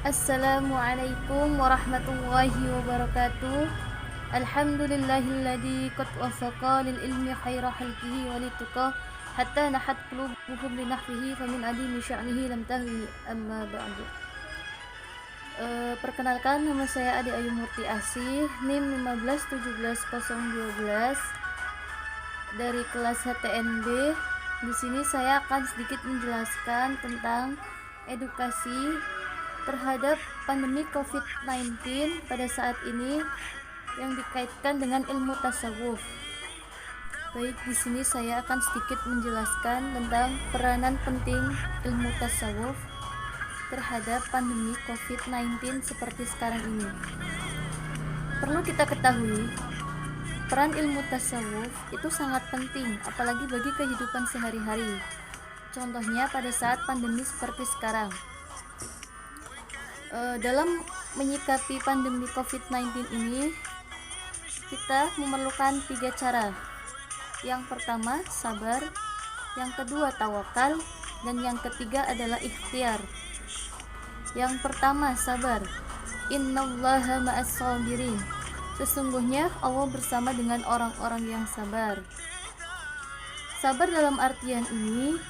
Assalamualaikum warahmatullahi wabarakatuh. Alhamdulillahilladzi qad wasaqa lil ilmi khaira khalqihi wa lituqa hatta nahat qulubuhum li nahwihi famin adimi sya'nihi lam tahwi amma ba'du. Perkenalkan, nama saya Ade Ayu Murti Asih, NIM 1517012 dari kelas HTNB. Di sini saya akan sedikit menjelaskan tentang edukasi terhadap pandemi COVID-19 pada saat ini yang dikaitkan dengan ilmu tasawuf. Baik, di sini saya akan sedikit menjelaskan tentang peranan penting ilmu tasawuf terhadap pandemi COVID-19 seperti sekarang ini. Perlu kita ketahui, peran ilmu tasawuf itu sangat penting, apalagi bagi kehidupan sehari-hari. Contohnya pada saat pandemi seperti sekarang. Dalam menyikapi pandemi COVID-19 ini, kita memerlukan 3 cara. Yang pertama, sabar. Yang kedua, tawakal. Dan yang ketiga adalah ikhtiar. Yang pertama, sabar. Innallaha ma'as sabirin. Sesungguhnya Allah bersama dengan orang-orang yang sabar. Sabar dalam artian ini,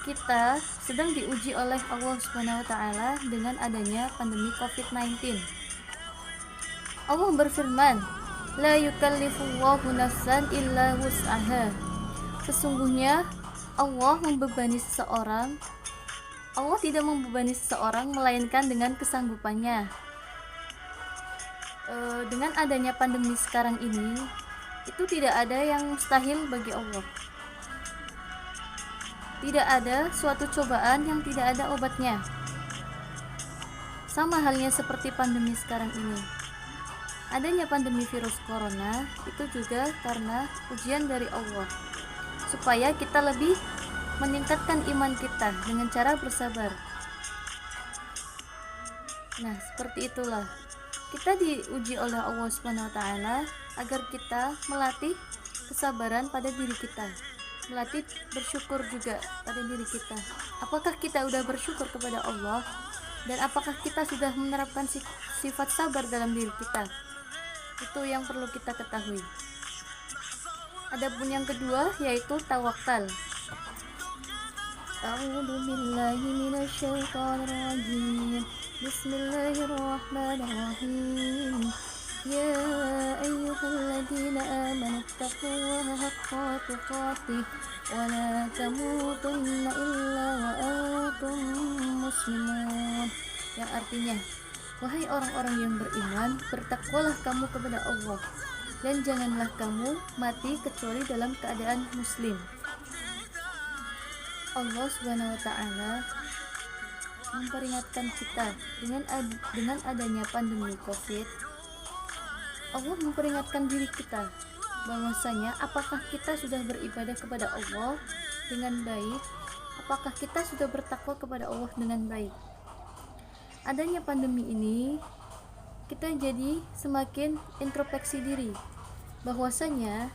kita sedang diuji oleh Allah Subhanahu wa taala dengan adanya pandemi COVID-19. Allah berfirman, "La yukallifullahu nafsan illa wus'aha." Sesungguhnya Allah tidak membebani seseorang melainkan dengan kesanggupannya. Dengan adanya pandemi sekarang ini, itu tidak ada yang mustahil bagi Allah. Tidak ada suatu cobaan yang tidak ada obatnya. Sama halnya seperti pandemi sekarang ini. Adanya pandemi virus corona itu juga karena ujian dari Allah, supaya kita lebih meningkatkan iman kita dengan cara bersabar. Nah, seperti itulah. Kita diuji oleh Allah Subhanahu wa taala agar kita melatih kesabaran pada diri kita. Melatih bersyukur juga pada diri kita. Apakah kita sudah bersyukur kepada Allah, dan apakah kita sudah menerapkan sifat sabar dalam diri kita? Itu yang perlu kita ketahui. Adapun yang kedua yaitu tawakal. A'udzu billahi minasyaitonir rajim. Bismillahirrahmanirrahim. Ya ayyuhalladzina amanu taqullaha haqqa tuqatih wa la tamutunna illa wa antum muslimun. Yang artinya, wahai orang-orang yang beriman, bertakwalah kamu kepada Allah dan janganlah kamu mati kecuali dalam keadaan muslim. Allah Subhanahu wa taala memperingatkan kita dengan adanya pandemi Covid. Allah memperingatkan diri kita bahwasanya apakah kita sudah beribadah kepada Allah dengan baik, apakah kita sudah bertakwa kepada Allah dengan baik. Adanya pandemi ini, kita jadi semakin introspeksi diri bahwasanya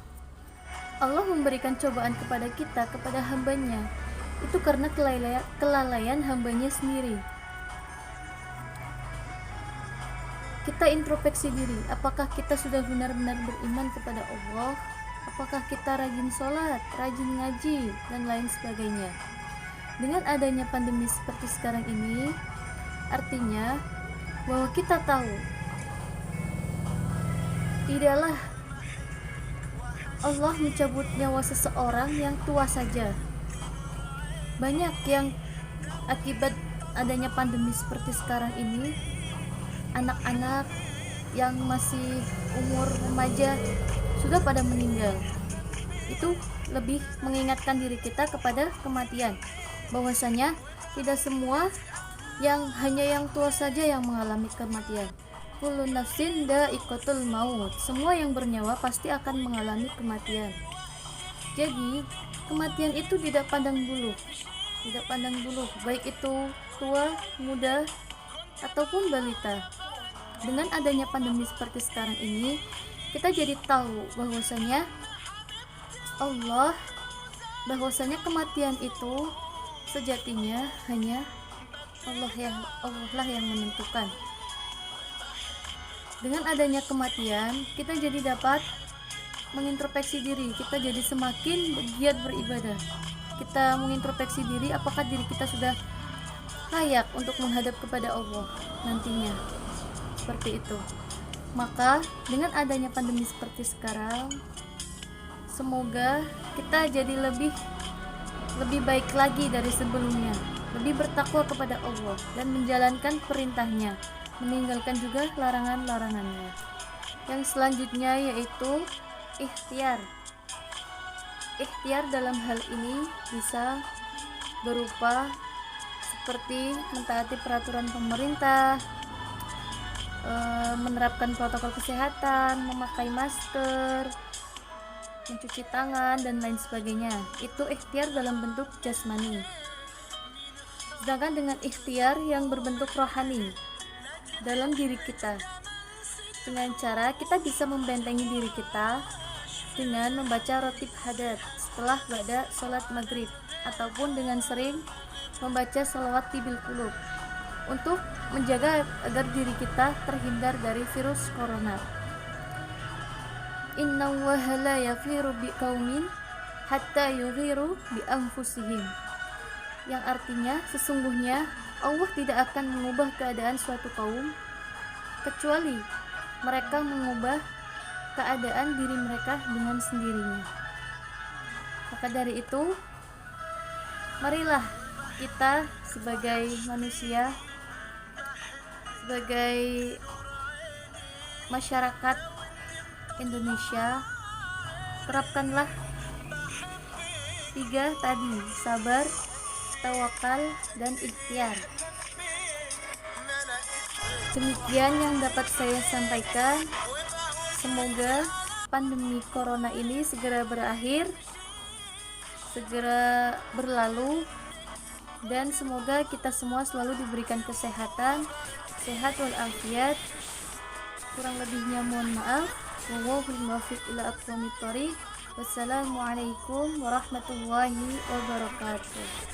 Allah memberikan cobaan kepada kita, kepada hambanya, itu karena kelalaian hambanya sendiri. Kita introspeksi diri, apakah kita sudah benar-benar beriman kepada Allah, apakah kita rajin sholat, rajin ngaji, dan lain sebagainya. Dengan adanya pandemi seperti sekarang ini, artinya bahwa kita tahu tidaklah Allah mencabut nyawa seseorang yang tua saja. Banyak yang akibat adanya pandemi seperti sekarang ini, anak-anak yang masih umur remaja sudah pada meninggal. Itu lebih mengingatkan diri kita kepada kematian, bahwasanya tidak semua hanya yang tua saja yang mengalami kematian. Kullu nafsin dha'iqatul maut. Semua yang bernyawa pasti akan mengalami kematian. Jadi, kematian itu tidak pandang bulu. Tidak pandang bulu, baik itu tua, muda, ataupun balita. Dengan adanya pandemi seperti sekarang ini, kita jadi tahu bahwasanya Allah bahwasanya kematian itu sejatinya hanya Allah lah yang menentukan. Dengan adanya kematian, kita jadi dapat mengintrospeksi diri, kita jadi semakin giat beribadah. Kita mengintrospeksi diri, apakah diri kita sudah layak untuk menghadap kepada Allah nantinya. Seperti itu. Maka dengan adanya pandemi seperti sekarang, semoga kita jadi lebih baik lagi dari sebelumnya, lebih bertakwa kepada Allah dan menjalankan perintahnya, meninggalkan juga larangan-larangannya. Yang selanjutnya yaitu ikhtiar. Ikhtiar dalam hal ini bisa berupa seperti mentaati peraturan pemerintah, menerapkan protokol kesehatan, memakai masker, mencuci tangan, dan lain sebagainya. Itu ikhtiar dalam bentuk jasmani. Sedangkan dengan ikhtiar yang berbentuk rohani dalam diri kita, dengan cara kita bisa membentengi diri kita dengan membaca rotib hadat setelah ba'da sholat maghrib, ataupun dengan sering membaca sholawat tibil qulub untuk menjaga agar diri kita terhindar dari virus corona. Inna Allaha la yaghfiru biqaumin hatta yughiru bi anfusihim, yang artinya sesungguhnya Allah tidak akan mengubah keadaan suatu kaum kecuali mereka mengubah keadaan diri mereka dengan sendirinya. Maka dari itu, marilah kita sebagai manusia, sebagai masyarakat Indonesia, terapkanlah 3 tadi: sabar, tawakal, dan ikhtiar. Demikian yang dapat saya sampaikan. Semoga pandemi corona ini segera berakhir, segera berlalu, dan semoga kita semua selalu diberikan kesehatan, sehat walafiat. Kurang lebihnya mohon maaf. Wallahul muwaffiq ila aqwamit thoriq. Wassalamualaikum warahmatullahi wabarakatuh.